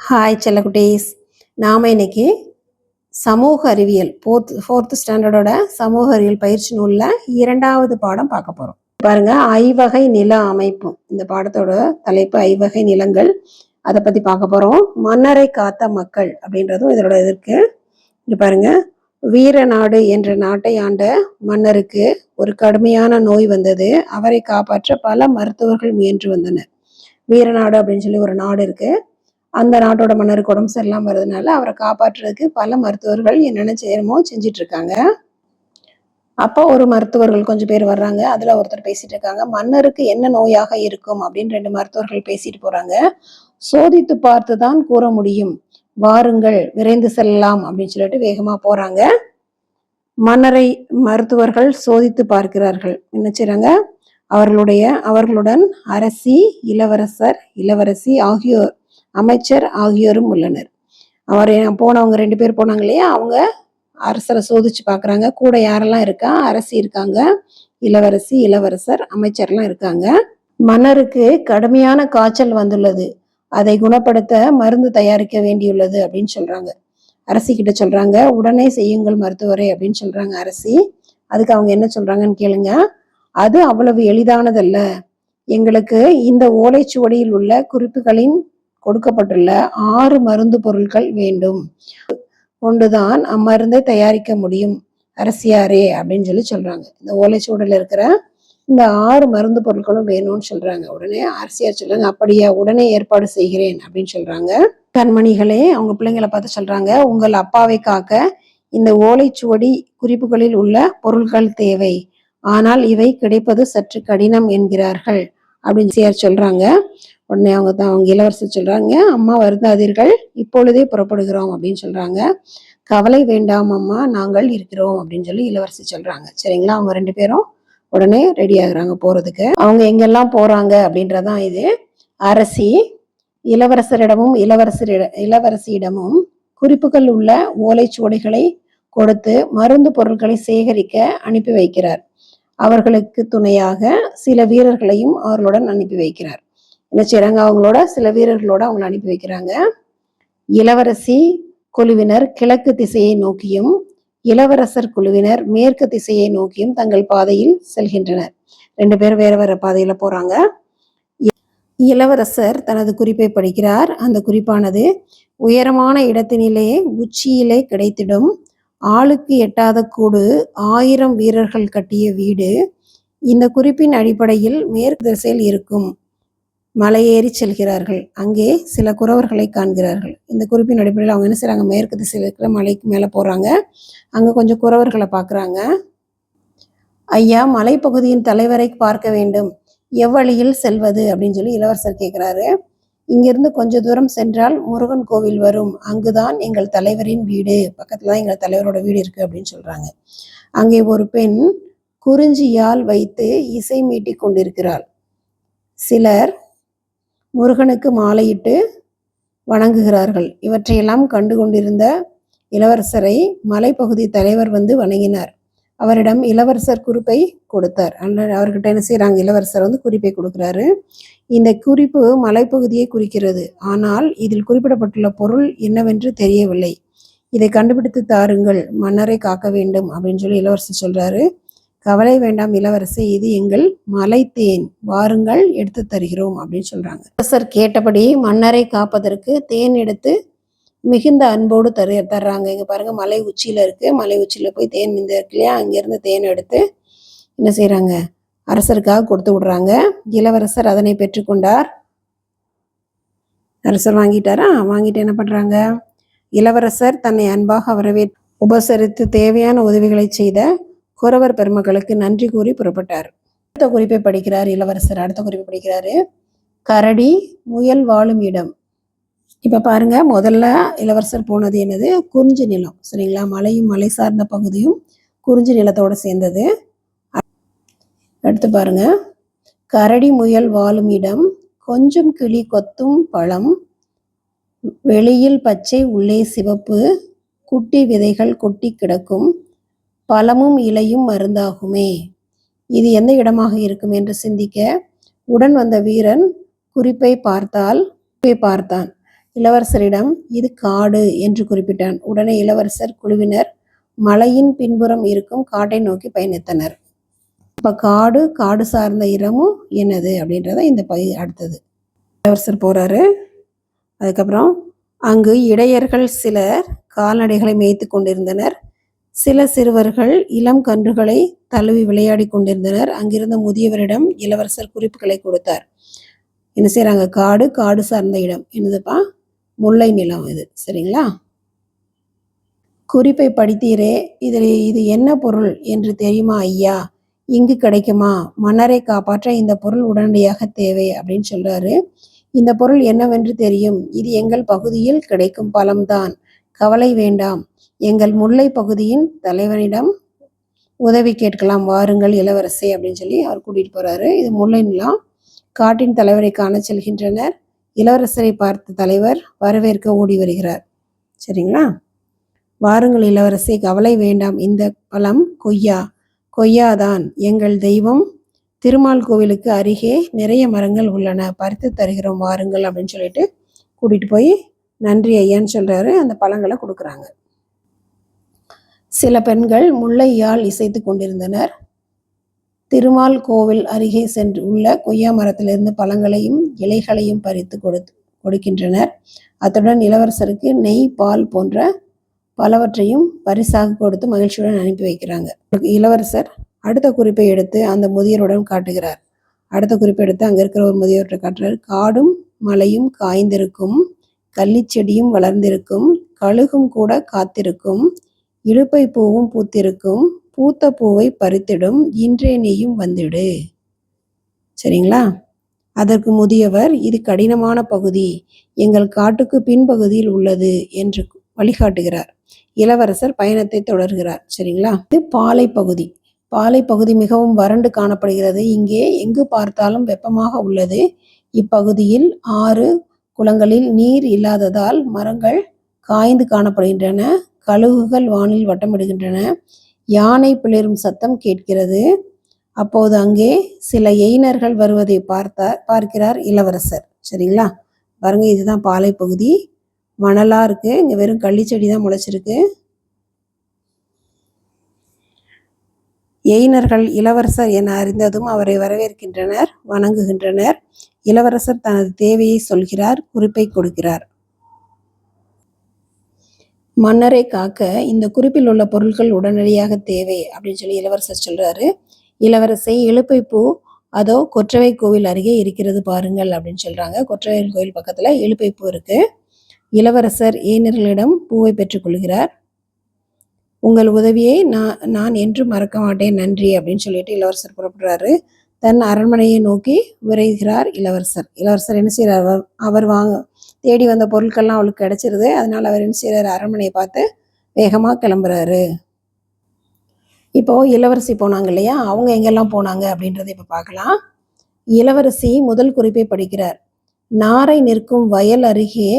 Hi செல்லக்குட்டீஸ். நாம் இன்னைக்கு சமூக அறிவியல் ஃபோர்த்து ஸ்டாண்டர்டோட சமூக அறிவியல் பயிற்சி நூலில் 2வது பாடம் பார்க்க போகிறோம். பாருங்க, ஐவகை நில அமைப்பு. இந்த பாடத்தோட தலைப்பு ஐவகை நிலங்கள். அதை பற்றி பார்க்க போகிறோம். மன்னரை காத்த மக்கள் அப்படின்றதும் இதோட இருக்கு. இங்க பாருங்க, வீரநாடு என்ற நாட்டை ஆண்ட மன்னருக்கு ஒரு கடுமையான நோய் வந்தது. அவரை காப்பாற்ற பல மருத்துவர்கள் முயன்று வந்தனர். வீரநாடு அப்படின்னு சொல்லி ஒரு நாடு இருக்கு. அந்த நாட்டோட மன்னருக்கு உடம்பு சரியில்லாமல் வருதுனால அவரை காப்பாற்றுறதுக்கு பல மருத்துவர்கள் என்னென்ன செய்யணுமோ செஞ்சிட்டு இருக்காங்க. அப்போ ஒரு மருத்துவர்கள் கொஞ்சம் பேர் வர்றாங்க. அதுல ஒருத்தர் பேசிட்டு இருக்காங்க, மன்னருக்கு என்ன நோயாக இருக்கும் அப்படின்னு 2 மருத்துவர்கள் பேசிட்டு போறாங்க. சோதித்து பார்த்துதான் கூற முடியும், வாருங்கள் விரைந்து செல்லலாம் அப்படின்னு சொல்லிட்டு வேகமா போறாங்க. மன்னரை மருத்துவர்கள் சோதித்து பார்க்கிறார்கள். என்ன செய்றாங்க, அவர்களுடன் அரசி, இளவரசர், இளவரசி ஆகியோர், அமைச்சர் ஆகியோரும் உள்ளனர். போனவங்க 2 பேர் போனாங்க இல்லையா, அவங்க அரசரை சோதிச்சு பார்க்குறாங்க. கூட யாரெல்லாம் இருக்கா, அரசி இருக்காங்க, இளவரசி, இளவரசர், அமைச்சர்லாம் இருக்காங்க. மன்னருக்கு கடுமையான காய்ச்சல் வந்துள்ளது, அதை குணப்படுத்த மருந்து தயாரிக்க வேண்டியுள்ளது அப்படின்னு சொல்றாங்க. அரசி கிட்ட சொல்றாங்க, உடனே செய்யுங்கள் மருத்துவரே அப்படின்னு சொல்றாங்க அரசி. அதுக்கு அவங்க என்ன சொல்றாங்கன்னு கேளுங்க. அது அவ்வளவு எளிதானதல்ல. எங்களுக்கு இந்த ஓலைச்சுவடியில் உள்ள குறிப்புகளின் கொடுக்கப்பட்டுள்ள 6 மருந்து பொருட்கள் வேண்டும், கொண்டுதான் அம்மருந்தை தயாரிக்க முடியும் அரசியாரே அப்படின்னு சொல்லி சொல்றாங்க. இந்த ஓலைச்சுவடியில் இருக்கிற இந்த 6 மருந்து பொருட்களும் வேணும்னு சொல்றாங்க. உடனே அரசியார் சொல்றாங்க, அப்படியா, உடனே ஏற்பாடு செய்கிறேன் அப்படின்னு சொல்றாங்க. கண்மணிகளே, அவங்க பிள்ளைங்களை பார்த்து சொல்றாங்க, உங்கள் அப்பாவை காக்க இந்த ஓலைச்சுவடி குறிப்புகளில் உள்ள பொருட்கள் தேவை, ஆனால் இவை கிடைப்பது சற்று கடினம் என்கிறார்கள் அப்படின்னு சொல்றாங்க. உடனே அவங்க இளவரசர் சொல்றாங்க, அம்மா வருந்தாதீர்கள், இப்பொழுதே புறப்படுகிறோம் அப்படின்னு சொல்றாங்க. கவலை வேண்டாம் அம்மா, நாங்கள் இருக்கிறோம் அப்படின்னு சொல்லி இளவரசி சொல்றாங்க. சரிங்களா, அவங்க 2 பேரும் உடனே ரெடி ஆகுறாங்க போறதுக்கு. அவங்க எங்கெல்லாம் போறாங்க அப்படின்றதான் இது. அரசி இளவரசரிடமும் இளவரசியிடமும் குறிப்புகள் உள்ள ஓலைச்சுவடிகளை கொடுத்து மருந்து பொருட்களை சேகரிக்க அனுப்பி வைக்கிறார். அவர்களுக்கு துணையாக சில வீரர்களையும் அவர்களுடன் அனுப்பி வைக்கிறார். என்ன செய்யறாங்க, அவங்களோட சில வீரர்களோட அவங்களை அனுப்பி வைக்கிறாங்க. இளவரசி குழுவினர் கிழக்கு திசையை நோக்கியும் இளவரசர் குழுவினர் மேற்கு திசையை நோக்கியும் தங்கள் பாதையில் செல்கின்றனர். 2 பேரும் வேற வேற பாதையில போறாங்க. இளவரசர் தனது குறிப்பை படிக்கிறார். அந்த குறிப்பானது, உயரமான இடத்தினிலே உச்சியிலே கிடைத்திடும், ஆளுக்கு எட்டாத கூடு, 1000 வீரர்கள் கட்டிய வீடு. இந்த குறிப்பின் அடிப்படையில் மேற்கு திசையில் இருக்கும் மலையேறி செல்கிறார்கள். அங்கே சில குறவர்களை காண்கிறார்கள். இந்த குறிப்பின் அடிப்படையில் அவங்க என்ன செய்றாங்க, மேற்கு திசையில் இருக்கிற மலைக்கு மேலே போறாங்க. அங்க கொஞ்சம் குறவர்களை பார்க்குறாங்க. ஐயா, மலைப்பகுதியின் தலைவரை பார்க்க வேண்டும், எவ்வழியில் செல்வது அப்படின்னு சொல்லி இளவரசர் கேட்கிறாரு. இங்கிருந்து கொஞ்ச தூரம் சென்றால் முருகன் கோவில் வரும், அங்குதான் எங்கள் தலைவரின் வீடு, பக்கத்துல தான் எங்கள் தலைவரோட வீடு இருக்கு அப்படின்னு சொல்றாங்க. அங்கே ஒரு பெண் குறிஞ்சியால் வைத்து இசை மீட்டி கொண்டிருக்கிறாள். சிலர் முருகனுக்கு மாலையிட்டு வணங்குகிறார்கள். இவற்றையெல்லாம் கண்டு கொண்டிருந்த இளவரசரை மலைப்பகுதி தலைவர் வந்து வணங்கினார். அவரிடம் இளவரசர் குறிப்பை கொடுத்தார். அவர்கிட்ட என்ன செய்யறாங்க, இளவரசர் வந்து குறிப்பை கொடுக்கிறாரு. இந்த குறிப்பு மலைப்பகுதியை குறிக்கிறது, ஆனால் இதில் குறிப்பிடப்பட்டுள்ள பொருள் என்னவென்று தெரியவில்லை, இதை கண்டுபிடித்து தாருங்கள், மன்னரை காக்க வேண்டும் அப்படின்னு சொல்லி இளவரசர் சொல்றாரு. கவலை வேண்டாம் இளவரசி, இது எங்கள் மலை தேன், வாருங்கள் எடுத்து தருகிறோம் அப்படின்னு சொல்றாங்க. இளவரசர் கேட்டபடி மன்னரை காப்பதற்கு தேன் எடுத்து மிகுந்த அன்போடு தர்றாங்க. இங்க பாருங்க, மலை உச்சியில இருக்கு. மலை உச்சியில போய் தேன் இருக்கு இல்லையா, அங்கிருந்து தேன் எடுத்து என்ன செய்யறாங்க, அரசருக்காக கொடுத்து விடுறாங்க. இளவரசர் அதனை பெற்றுக்கொண்டார். அரசர் வாங்கிட்டாரா, வாங்கிட்டு என்ன பண்றாங்க, இளவரசர் தன்னை அன்பாக உபசரித்து தேவையான உதவிகளை செய்த குறவர் பெருமக்களுக்கு நன்றி கூறி புறப்பட்டார். அடுத்த குறிப்பை படிக்கிறார் இளவரசர். அடுத்த குறிப்பை படிக்கிறாரு, கரடி முயல் வாழும் இடம். இப்ப பாருங்க, முதல்ல இளவரசர் போனது என்னது, குறிஞ்சி நிலம். சரிங்களா, மலையும் மலை சார்ந்த பகுதியும் குறிஞ்சி நிலத்தோட சேர்ந்தது. அடுத்து பாருங்க, கரடி முயல் வாழும் இடம், கொஞ்சம் கிளி கொத்தும் பழம், வெளியில் பச்சை உள்ளே சிவப்பு, குட்டி விதைகள் கொட்டி கிடக்கும், பழமும் இலையும் மருந்தாகுமே. இது எந்த இடமாக இருக்கும் என்று சிந்திக்க உடன் வந்த வீரன் குறிப்பை பார்த்தான். இளவரசரிடம் இது காடு என்று குறிப்பிட்டான். உடனே இளவரசர் குழுவினர் மலையின் பின்புறம் இருக்கும் காட்டை நோக்கி பயணித்தனர். இப்ப காடு, காடு சார்ந்த இடமும் என்னது அப்படின்றத இந்த அடுத்தது. இளவரசர் போறாரு. அதுக்கப்புறம் அங்கு இடையர்கள் சிலர் கால்நடைகளை மேய்த்து கொண்டிருந்தனர். சில சிறுவர்கள் இளம் கன்றுகளை தழுவி விளையாடி கொண்டிருந்தனர். அங்கிருந்த முதியவரிடம் இளவரசர் குறிப்புகளை கொடுத்தார். என்ன செய்யறாங்க? காடு, காடு சார்ந்த இடம் என்னதுப்பா? முல்லை நிலம் இது. சரிங்களா? குறிப்பை படித்தீரே, இது என்ன பொருள் என்று தெரியுமா ஐயா? இங்கு கிடைக்குமா? மன்னரை காப்பாற்ற இந்த பொருள் உடனடியாக தேவை அப்படின்னு சொல்றாரு. இந்த பொருள் என்னவென்று தெரியும். இது எங்கள் பகுதியில் கிடைக்கும் பழம்தான். கவலை வேண்டாம். எங்கள் முல்லை பகுதியின் தலைவனிடம் உதவி கேட்கலாம். வாருங்கள் இளவரசே அப்படின்னு சொல்லி அவர் கூட்டிட்டு போறாரு. இது முல்லை நிலம். காட்டின் தலைவரை காண செல்கின்றனர். இளவரசரை பார்த்த தலைவர் வரவேற்க ஓடி வருகிறார். சரிங்களா? வாருங்கள் இளவரசே, கவலை வேண்டாம். இந்த பழம் கொய்யாதான். எங்கள் தெய்வம் திருமால் கோவிலுக்கு அருகே நிறைய மரங்கள் உள்ளன, பறித்து தருகிறோம், வாருங்கள் அப்படின்னு சொல்லிட்டு கூட்டிட்டு போய் நன்றி ஐயான்னு சொல்றாரு. அந்த பழங்களை கொடுக்குறாங்க. சில பெண்கள் முல்லையால் இசைத்து கொண்டிருந்தனர். திருமால் கோவில் அருகே சென்று உள்ள கொய்யா மரத்திலிருந்து பழங்களையும் இலைகளையும் பறித்து கொடுக்கின்றனர். அத்துடன் இளவரசருக்கு நெய், பால் போன்ற பலவற்றையும் பரிசாக கொடுத்து மகிழ்ச்சியுடன் அனுப்பி வைக்கிறாங்க. இளவரசர் அடுத்த குறிப்பை எடுத்து அந்த முதியருடன் காட்டுகிறார். அடுத்த குறிப்பை எடுத்து அங்க இருக்கிற ஒரு முதியவற்றை காட்டுறார். காடும் மலையும் காய்ந்திருக்கும், கள்ளிச்செடியும் வளர்ந்திருக்கும், கழுகும் கூட காத்திருக்கும், இலுப்பை பூவும் பூத்திருக்கும், பூத்த பூவை பறித்திடும், இன்றே நீயும் வந்துடு. சரிங்களா? அதற்கு முதியவர், இது கடினமான பகுதி, எங்கள் காட்டுக்கு பின்பகுதியில் உள்ளது என்று வழிகாட்டுகிறார். இளவரசர் பயணத்தை தொடர்கிறார். சரிங்களா? இது பாலை பகுதி. பாலை பகுதி மிகவும் வறண்டு காணப்படுகிறது. இங்கே எங்கு பார்த்தாலும் வெப்பமாக உள்ளது. இப்பகுதியில் ஆறு, குளங்களில் நீர் இல்லாததால் மரங்கள் காய்ந்து காணப்படுகின்றன. கழுகுகள் வானில் வட்டமிடுகின்றன. யானை பிளிரும் சத்தம் கேட்கிறது. அப்போது அங்கே சில எயினர்கள் வருவதை பார்க்கிறார் இளவரசர். சரிங்களா? பாருங்க, இதுதான் பாலை பகுதி. மணலா இருக்கு. இங்க வெறும் கள்ளிச்செடி தான் முளைச்சிருக்கு. எயினர்கள் இளவரசர் என அறிந்ததும் அவரை வரவேற்கின்றனர், வணங்குகின்றனர். இளவரசர் தனது தேவையை சொல்கிறார், குறிப்பை கொடுக்கிறார். மன்னரை காக்க இந்த குறிப்பில் உள்ள பொருட்கள் உடனடியாக தேவை அப்படின்னு சொல்லி இளவரசர் சொல்றாரு. இளவரசை, இலுப்பை பூ அதோ கொற்றவை கோவில் அருகே இருக்கிறது பாருங்கள் அப்படின்னு சொல்றாங்க. கொற்றவை கோவில் பக்கத்துல இலுப்பை பூ இருக்கு. இளவரசர் ஏனர்களிடம் பூவை பெற்றுக்கொள்கிறார். உங்கள் உதவியை நான் என்றும் மறக்க மாட்டேன், நன்றி அப்படின்னு சொல்லிட்டு இளவரசர் புறப்படுறாரு. தன் அரண்மனையை நோக்கி விரைகிறார் இளவரசர். இளவரசர் என்ன செய்யறார்? அவர் தேடி வந்த பொருட்கள்லாம் அவளுக்கு கிடைச்சிருது. அதனால அவர் என்ன செய்யறாரு? அரண்மனையை பார்த்து வேகமா கிளம்புறாரு. இப்போ இளவரசி போனாங்க இல்லையா, அவங்க எங்கெல்லாம் போனாங்க அப்படின்றத இப்ப பார்க்கலாம். இளவரசி முதல் குறிப்பை படிக்கிறார். நாரை நிற்கும் வயல் அருகே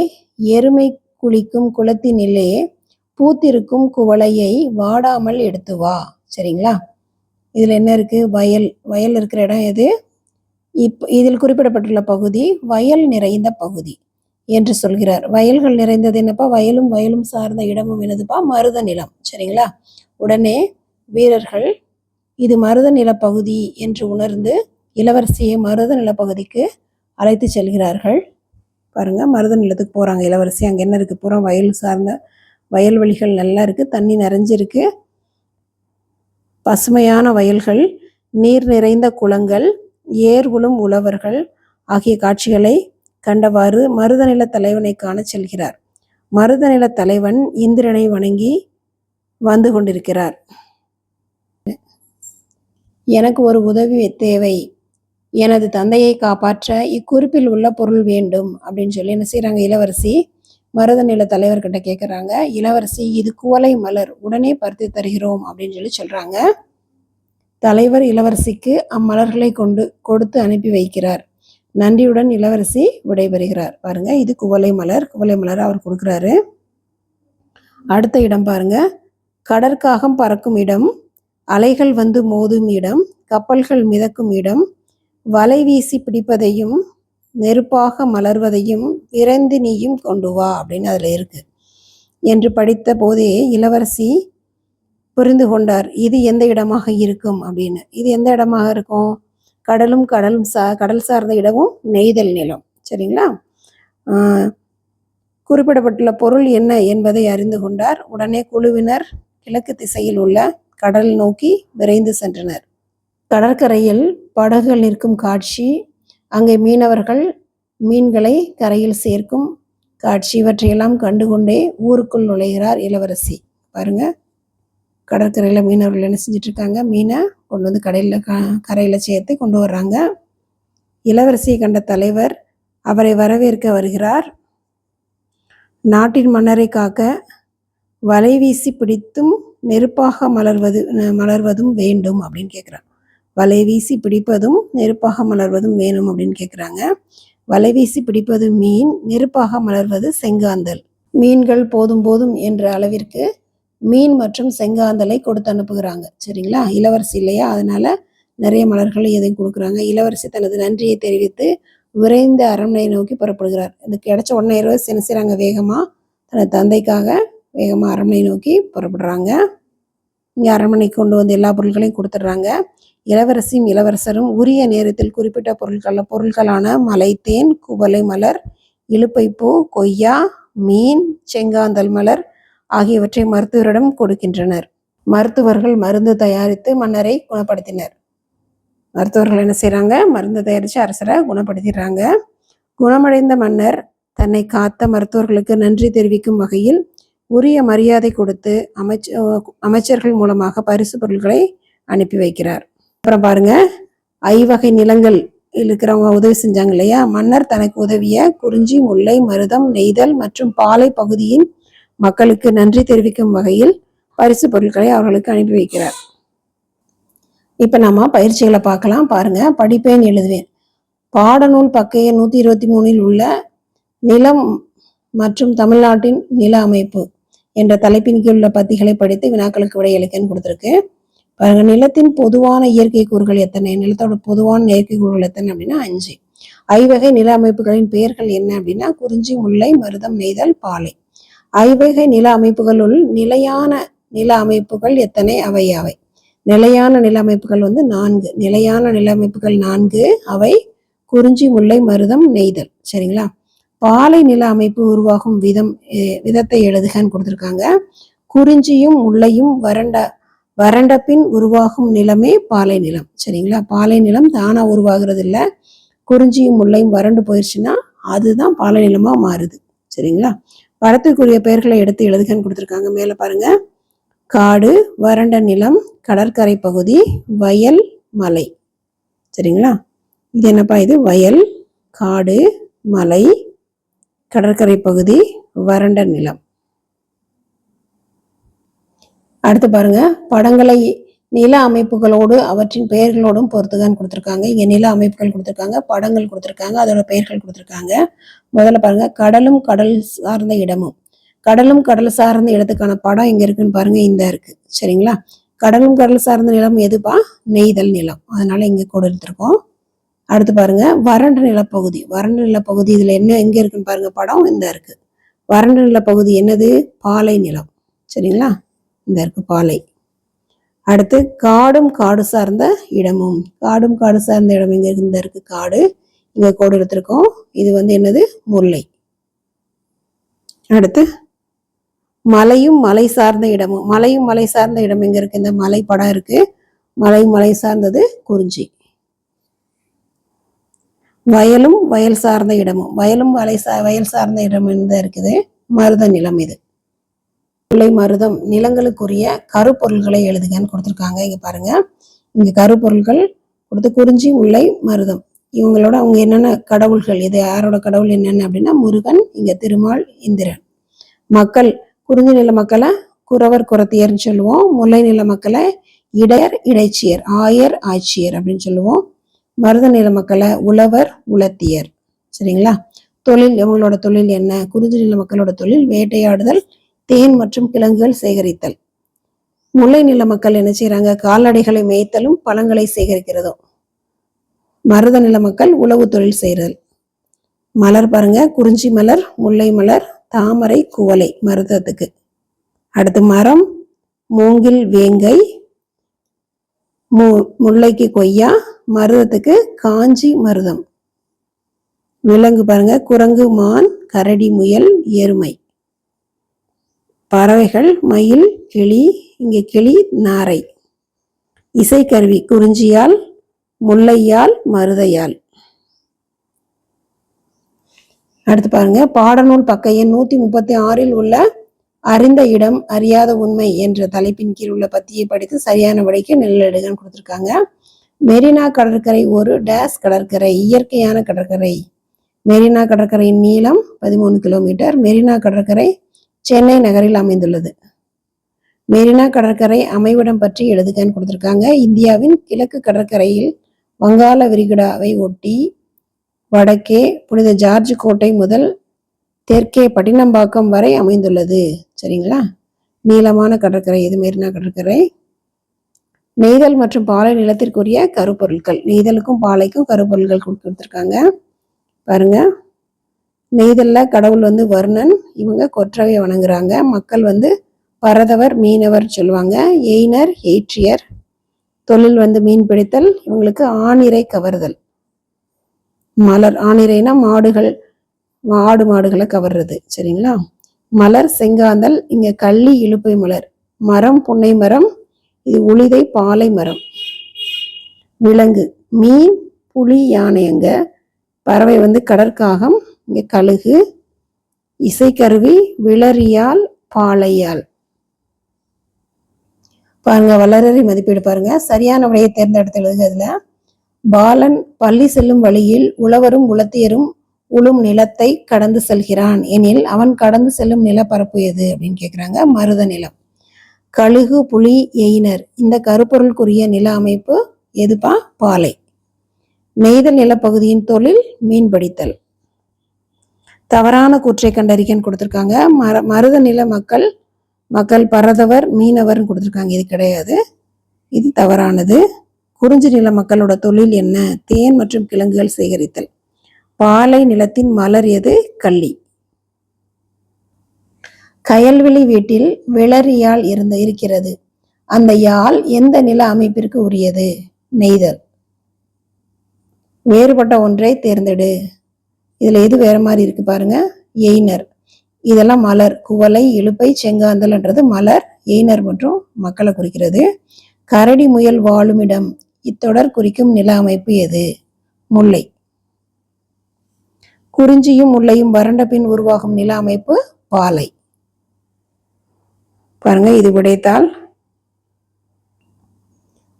எருமை குளிக்கும் குளத்தினிலே பூத்திருக்கும் குவளையை வாடாமல் எடுத்து வா. சரிங்களா? இதுல என்ன இருக்கு? வயல் இருக்கிற இடம் எது? இதில் குறிப்பிடப்பட்டுள்ள பகுதி வயல் நிறைந்த பகுதி என்று சொல்கிறார். வயல்கள் நிறைந்தது என்னப்பா? வயலும் சார்ந்த இடமும் என்னதுப்பா? மருத நிலம். சரிங்களா? உடனே வீரர்கள் இது மருத நில பகுதி என்று உணர்ந்து இளவரசியை மருத நிலப்பகுதிக்கு அழைத்து செல்கிறார்கள். பாருங்க, மருத நிலத்துக்கு போறாங்க இளவரசி. அங்க என்ன இருக்கு? பூரா வயல் சார்ந்த வயல்வெளிகள் நல்லா இருக்கு, தண்ணி நிறைஞ்சிருக்கு, பசுமையான வயல்கள், நீர் நிறைந்த குளங்கள், ஏர்வுளும் உழவர்கள் ஆகிய காட்சிகளை கண்டவாறு மருதநில தலைவனை காண செல்கிறார். மருதநில தலைவன் இந்திரனை வணங்கி வந்து கொண்டிருக்கிறார். எனக்கு ஒரு உதவி தேவை, எனது தந்தையை காப்பாற்ற இக்குறிப்பில் உள்ள பொருள் வேண்டும் அப்படின்னு சொல்லி என்ன செய்யறாங்க? இளவரசி மருதநில தலைவர்கிட்ட கேட்குறாங்க. இளவரசி, இது குவளை மலர், உடனே பறித்து தருகிறோம் அப்படின்னு சொல்றாங்க. தலைவர் இளவரசிக்கு அம்மலர்களை கொடுத்து அனுப்பி வைக்கிறார். நன்றியுடன் இளவரசி விடைபெறுகிறார். பாருங்க, இது குவளை மலர் அவர் கொடுக்குறாரு. அடுத்த இடம் பாருங்க. கடற்காகம் பறக்கும் இடம், அலைகள் வந்து மோதும் இடம், கப்பல்கள் மிதக்கும் இடம், வலை வீசி பிடிப்பதையும் நெருப்பாக மலர்வதையும் விரைந்து நீயும் கொண்டு வா அப்படின்னு அதில் இருக்கு என்று படித்த போதே இளவரசி புரிந்து கொண்டார் இது எந்த இடமாக இருக்கும் அப்படின்னு. இது எந்த இடமாக இருக்கும்? கடலும் கடல் சார்ந்த இடமும் நெய்தல் நிலம். சரிங்களா? குறிப்பிடப்பட்டுள்ள பொருள் என்ன என்பதை அறிந்து கொண்டார். உடனே குழுவினர் கிழக்கு திசையில் உள்ள கடல் நோக்கி விரைந்து சென்றனர். கடற்கரையில் படகுகள் நிற்கும் காட்சி, அங்கே மீனவர்கள் மீன்களை கரையில் சேர்க்கும் காட்சி, இவற்றையெல்லாம் கண்டுகொண்டே ஊருக்குள் நுழைகிறார் இளவரசி. பாருங்க, கடற்கரையில் மீனவர்கள் என்ன செஞ்சுட்டு இருக்காங்க? மீனை கொண்டு வந்து கரையில் சேர்த்து கொண்டு வர்றாங்க. இளவரசியை கண்ட தலைவர் அவரை வரவேற்க வருகிறார். நாட்டின் மன்னரை காக்க வலை வீசி பிடித்தும் நெருப்பாக மலர்வதும் வேண்டும் அப்படின்னு கேட்குறாங்க. வலை வீசி பிடிப்பதும் நெருப்பாக மலர்வதும் வேணும் அப்படின்னு கேட்குறாங்க. வலை வீசி பிடிப்பது மீன், நெருப்பாக மலர்வது செங்காந்தல். மீன்கள் போதும் போதும் என்ற அளவிற்கு மீன் மற்றும் செங்காந்தலை கொடுத்து அனுப்புகிறாங்க. சரிங்களா? இளவரசி இல்லையா, அதனால நிறைய மலர்களை எதையும் கொடுக்குறாங்க. இளவரசி தனது நன்றியை தெரிவித்து விரைந்த அரண்மனையை நோக்கி புறப்படுகிறார். இதுக்கு கிடைச்ச உடனே என்ன செய்கிறாங்க? வேகமாக தனது தந்தைக்காக வேகமாக அரண்மனை நோக்கி புறப்படுறாங்க. இங்கே அரண்மனைக்கு கொண்டு வந்து எல்லா பொருட்களையும் கொடுத்துட்றாங்க. இளவரசியும் இளவரசரும் உரிய நேரத்தில் குறிப்பிட்ட பொருட்களான மலைத்தேன், குவளை மலர், இலுப்பைப்பூ, கொய்யா, மீன், செங்காந்தல் மலர் ஆகியவற்றை மருத்துவரிடம் கொடுக்கின்றனர். மருத்துவர்கள் மருந்து தயாரித்து மன்னரை குணப்படுத்தினர். மருத்துவர்கள் என்ன செய்கிறாங்க? மருந்து தயாரித்து அரசரை குணப்படுத்திடுறாங்க. குணமடைந்த மன்னர் தன்னை காத்த மருத்துவர்களுக்கு நன்றி தெரிவிக்கும் வகையில் உரிய மரியாதை கொடுத்து அமைச்சர்கள் மூலமாக பரிசு பொருட்களை அனுப்பி வைக்கிறார். அப்புறம் பாருங்க, ஐவகை நிலங்கள் இருக்கிறவங்க உதவி செஞ்சாங்க இல்லையா? மன்னர் தனக்கு உதவிய குறிஞ்சி, முல்லை, மருதம், நெய்தல் மற்றும் பாலை பகுதியின் மக்களுக்கு நன்றி தெரிவிக்கும் வகையில் பரிசு பொருட்களை அவர்களுக்கு அனுப்பி வைக்கிறார். இப்ப நம்ம பயிற்சிகளை பார்க்கலாம். பாருங்க, படிப்பேன் எழுதுவேன். பாடநூல் பக்கைய 123 உள்ள நிலம் மற்றும் தமிழ்நாட்டின் நில அமைப்பு என்ற தலைப்பின் கீழ் உள்ள பத்திகளை படித்து வினாக்களுக்கு விடையளிக்கன்னு கொடுத்துருக்கு. பாருங்க, நிலத்தின் பொதுவான இயற்கை கூறுகள் எத்தனை? நிலத்தோட பொதுவான இயற்கை கூறுகள் எத்தனை அப்படின்னா 5. ஐவகை நில அமைப்புகளின் பெயர்கள் என்ன அப்படின்னா குறிஞ்சி, முல்லை, மருதம், நெய்தல், பாலை. ஐவகை நில அமைப்புகளுள் நிலையான நில அமைப்புகள் எத்தனை? அவை நிலையான நில அமைப்புகள் 4. நிலையான நில அமைப்புகள் 4. அவை குறிஞ்சி, முல்லை, மருதம், நெய்தல். சரிங்களா? பாலை நில அமைப்பு உருவாகும் விதத்தை எழுதுகன்னு கொடுத்துருக்காங்க. குறிஞ்சியும் முல்லையும் வறண்ட பின் உருவாகும் நிலமே பாலை நிலம். சரிங்களா? பாலை நிலம் தானா உருவாகிறது இல்லை. குறிஞ்சியும் முல்லையும் வறண்டு போயிடுச்சுன்னா அதுதான் பாலை நிலமா மாறுது. சரிங்களா? படத்துக்குரிய பெயர்களை எடுத்து எழுதுகன்னு கொடுத்துருக்காங்க. மேல பாருங்க, காடு, வறண்ட நிலம், கடற்கரை பகுதி, வயல், மலை. சரிங்களா? இது என்னப்பா? இது வயல், காடு, மலை, கடற்கரை பகுதி, வறண்ட நிலம். அடுத்து பாருங்க, படங்களை நில அமைப்புகளோடு அவற்றின் பெயர்களோடும் பொறுத்துதான் கொடுத்துருக்காங்க. இங்க நில அமைப்புகள் கொடுத்துருக்காங்க, படங்கள் கொடுத்துருக்காங்க, அதோட பெயர்கள் கொடுத்துருக்காங்க. முதல்ல பாருங்க, கடலும் கடல் சார்ந்த இடமும். கடலும் கடல் சார்ந்த இடத்துக்கான படம் எங்க இருக்குன்னு பாருங்க, இந்த இருக்கு. சரிங்களா? கடலும் கடல் சார்ந்த நிலம் எதுப்பா? நெய்தல் நிலம். அதனால இங்க கூட எடுத்திருக்கோம். அடுத்து பாருங்க, வறண்ட நிலப்பகுதி. வறண்ட நிலப்பகுதி இதுல எங்க இருக்குன்னு பாருங்க, படம் இந்த இருக்கு. வறண்ட நிலப்பகுதி என்னது? பாலை நிலம். சரிங்களா? இந்த இருக்கு பாலை. அடுத்து காடும் காடு சார்ந்த இடமும். காடும் காடு சார்ந்த இடம் எங்க இருக்கு? இந்த இருக்கு காடு. இங்க கோடு எடுத்திருக்கோம். இது என்னது? முல்லை. அடுத்து மலையும் மலை சார்ந்த இடமும். மலையும் மலை சார்ந்த இடம் எங்க இருக்கு? இந்த மலை படம் இருக்கு. மலை சார்ந்தது குறிஞ்சி. வயலும் வயல் சார்ந்த இடமும். வயலும் வயல் சார்ந்த இடம் எந்த இருக்குது? மருத நிலம். இது முல்லை, மருதம் நிலங்களுக்குரிய கருப்பொருள்களை எழுதுகன்னு கொடுத்துருக்காங்க. இங்க பாருங்க, இங்க கருப்பொருள்கள் கொடுத்து குறிஞ்சி, முல்லை, மருதம் இவங்களோட அவங்க என்னென்ன கடவுள்கள், இது யாரோட கடவுள் என்னென்ன அப்படின்னா முருகன், இங்க திருமால், இந்திரன். மக்கள், குறிஞ்சி நில மக்களை குறவர் குறத்தியர்னு சொல்லுவோம். முல்லை நில மக்களை இடையர் இடைச்சியர், ஆயர் ஆட்சியர் அப்படின்னு சொல்லுவோம். மருத நில மக்களை உழவர் உலத்தியர். சரிங்களா? தொழில், இவங்களோட தொழில் என்ன? குறிஞ்சி நில மக்களோட தொழில் வேட்டையாடுதல், தேன் மற்றும் கிழங்குகள் சேகரித்தல். முல்லை நில மக்கள் என்ன செய்யறாங்க? கால்நடைகளை மேய்த்தலும் பழங்களை சேகரிக்கிறதும். மருத நில மக்கள் உழவு தொழில் செய்தல். மலர் பாருங்க, குறிஞ்சி மலர், முல்லை மலர், தாமரை, குவளை மருதத்துக்கு. அடுத்து மரம், மூங்கில், வேங்கை, முல்லைக்கு கொய்யா, மருதத்துக்கு காஞ்சி மருதம். விலங்கு பாருங்க, குரங்கு, மான், கரடி, முயல், எருமை. பறவைகள் மயில், கிளி, இங்கே கிளி, நாரை. இசைக்கருவி குறிஞ்சியால், முல்லையால், மருதையால். அடுத்து பாருங்க, பாடநூல் பக்க எண் 136 உள்ள அறிந்த இடம் அறியாத உண்மை என்ற தலைப்பின் கீழ் உள்ள பத்தியை படித்து சரியான விடைக்கு நெல்லெடுகன்னு கொடுத்துருக்காங்க. மெரினா கடற்கரை ஒரு டேஸ் கடற்கரை, இயற்கையான கடற்கரை. மெரினா கடற்கரையின் நீளம் 13 கிலோமீட்டர். மெரினா கடற்கரை சென்னை நகரில் அமைந்துள்ளது. மெரினா கடற்கரை அமைவிடம் பற்றி எழுதுகன்னு கொடுத்துருக்காங்க. இந்தியாவின் கிழக்கு கடற்கரையில் வங்காள விரிகுடாவை ஒட்டி வடக்கே புனித ஜார்ஜ் கோட்டை முதல் தெற்கே பட்டினம்பாக்கம் வரை அமைந்துள்ளது. சரிங்களா? நீளமான கடற்கரை இது மெரினா கடற்கரை. நெய்தல் மற்றும் பாலை நிலத்திற்குரிய கருப்பொருட்கள். நெய்தலுக்கும் பாலைக்கும் கருப்பொருட்கள் கொடுத்துருக்காங்க பாருங்க. நெய்தல்ல கடவுள் வர்ணன், இவங்க கொற்றவை வணங்குறாங்க. மக்கள் பரதவர், மீனவர் சொல்லுவாங்க. எயினர், எயிற்றியர். தொழில் மீன் பிடித்தல், இவங்களுக்கு ஆணிரை கவர்தல். மலர், ஆணிரைனா மாடுகள், ஆடு மாடுகளை கவர்றது. சரிங்களா? மலர், செங்காந்தல், இங்க கள்ளி, இலுப்பை மலர். மரம், புன்னை மரம், இது உளிதை, பாலை மரம். விலங்கு, மீன், புலி, யானை. அங்க பறவை கடற்காகம், இங்க கழுகு. இசைக்கருவி விளரியால், பாலையால். பாருங்க, வளரறி மதிப்பீடு பாருங்க. சரியான விடையை தேர்ந்தெடுத்து எழுதுகிறதுல பாலன் பள்ளி செல்லும் வழியில் உழவரும் உலத்தியரும் உழும் நிலத்தை கடந்து செல்கிறான் எனில் அவன் கடந்து செல்லும் நிலப்பரப்பு எது அப்படின்னு கேட்குறாங்க. மருத நிலம். கழுகு, புலி, எயினர். இந்த கருப்பொருளுக்குரிய நில அமைப்பு எதுப்பா? பாலை. நெய்தல் நிலப்பகுதியின் தொழில் மீன்பிடித்தல். தவறான கூற்றை கண்டறிக்கன்னு கொடுத்துருக்காங்க. மருத நில மக்கள் பரதவர், மீனவர்னு கொடுத்துருக்காங்க. இது கிடையாது, இது தவறானது. குறிஞ்சி நில மக்களோட தொழில் என்ன? தேன் மற்றும் கிழங்குகள் சேகரித்தல். பாலை நிலத்தின் மலர் எது? கள்ளி. கயல்விழி வீட்டில் விளரியால் இருக்கிறது. அந்த யாழ் எந்த நில அமைப்பிற்கு உரியது? நெய்தல். வேறுபட்ட ஒன்றை தேர்ந்தெடு. இதுல எது வேற மாதிரி இருக்கு பாருங்க. எயினர். இதெல்லாம் மலர். குவளை, இலுப்பை, செங்காந்தல்ன்றது மலர். எயினர் மற்றும் மக்களை குறிக்கிறது. கரடி, முயல் வாழுமிடம். இத்தொடர் குறிக்கும் நில அமைப்பு எது? முல்லை. குறிஞ்சியும் முல்லையும் வறண்ட பின் உருவாகும் நில அமைப்பு பாலை. பாருங்க, இது விடைத்தாள்.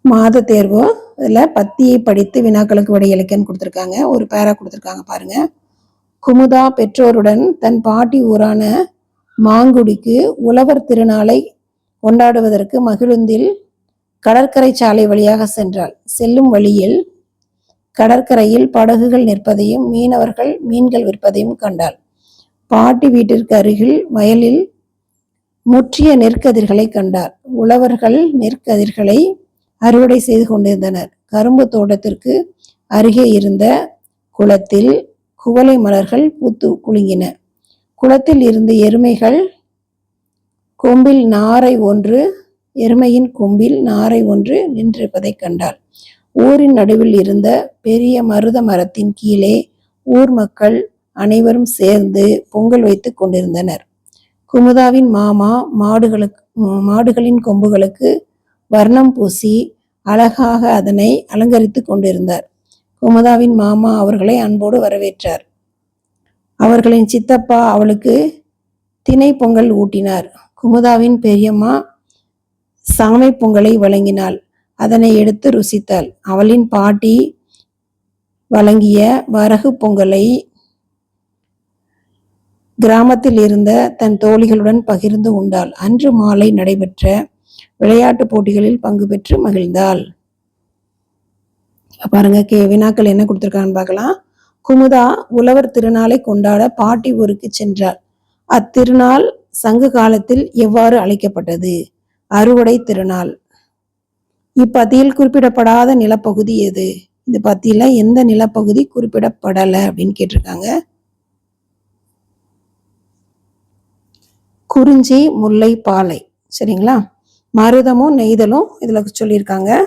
மாத தேர்வு. இதுல பத்தியை படித்து வினாக்களுக்கு விடையளிக்கன்னு கொடுத்துருக்காங்க. ஒரு பேரா கொடுத்துருக்காங்க பாருங்க. குமுதா பெற்றோருடன் தன் பாட்டி ஊரான மாங்குடிக்கு உழவர் திருநாளை கொண்டாடுவதற்கு மகிழுந்தில் கடற்கரை சாலை வழியாக சென்றாள். செல்லும் வழியில் கடற்கரையில் படகுகள் நிற்பதையும் மீனவர்கள் மீன்கள் விற்பதையும் கண்டாள். பாட்டி வீட்டிற்கு அருகில் வயலில் முற்றிய நெற்கதிர்களை கண்டார். உழவர்கள் நெற்கதிர்களை அறுவடை செய்து கொண்டிருந்தனர். கரும்பு தோட்டத்திற்கு அருகே இருந்த குளத்தில் குவளை மலர்கள் பூத்து குலுங்கின. குளத்தில் இருந்து எருமையின் கொம்பில் நாரை ஒன்று நின்றிருப்பதை கண்டாள். ஊரின் நடுவில் இருந்த பெரிய மருத மரத்தின் கீழே ஊர் மக்கள் அனைவரும் சேர்ந்து பொங்கல் வைத்து கொண்டிருந்தனர். குமுதாவின் மாமா மாடுகளின் கொம்புகளுக்கு வர்ணம் பூசி அழகாக அதனை அலங்கரித்து கொண்டிருந்தார். குமுதாவின் மாமா அவர்களை அன்போடு வரவேற்றார். அவர்களின் சித்தப்பா அவளுக்கு திணை பொங்கல் ஊட்டினார். குமுதாவின் பெரியம்மா சாமை பொங்கலை வழங்கினாள். அதனை எடுத்து ருசித்தாள். அவளின் பாட்டி வழங்கிய வரகு பொங்கலை கிராமத்தில் இருந்த தன் தோழிகளுடன் பகிர்ந்து உண்டாள். அன்று மாலை நடைபெற்ற விளையாட்டு போட்டிகளில் பங்கு பெற்று மகிழ்ந்தாள். பாருங்க, வினாக்கள் என்ன கொடுத்திருக்கான்னு பார்க்கலாம். குமுதா உழவர் திருநாளை கொண்டாட பாட்டி ஊருக்கு சென்றாள். அத்திருநாள் சங்க காலத்தில் எவ்வாறு அழைக்கப்பட்டது? அறுவடை திருநாள். இப்பத்தியில் குறிப்பிடப்படாத நிலப்பகுதி எது? இந்த பத்தியில எந்த நிலப்பகுதி குறிப்பிடப்படலை அப்படின்னு கேட்டிருக்காங்க. குறிஞ்சி, முல்லை, பாலை. சரிங்களா? மருதமும் நெய்தலும் இதுல சொல்லியிருக்காங்க.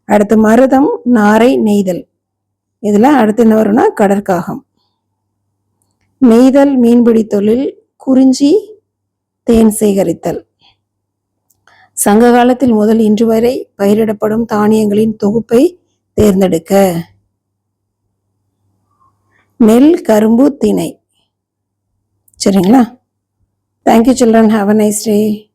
அடுத்து மருதம், நாரை, நெய்தல். இதுல அடுத்து என்ன வரும்னா கடற்காகம். நெய்தல் மீன்பிடி தொழில், குறிஞ்சி தேன் சேகரித்தல். சங்க காலத்தில் முதல் இன்று வரை பயிரிடப்படும் தானியங்களின் தொகுப்பை தேர்ந்தெடுக்க. நெல், கரும்பு, திணை. சரிங்களா? Thank you children. Have a nice day.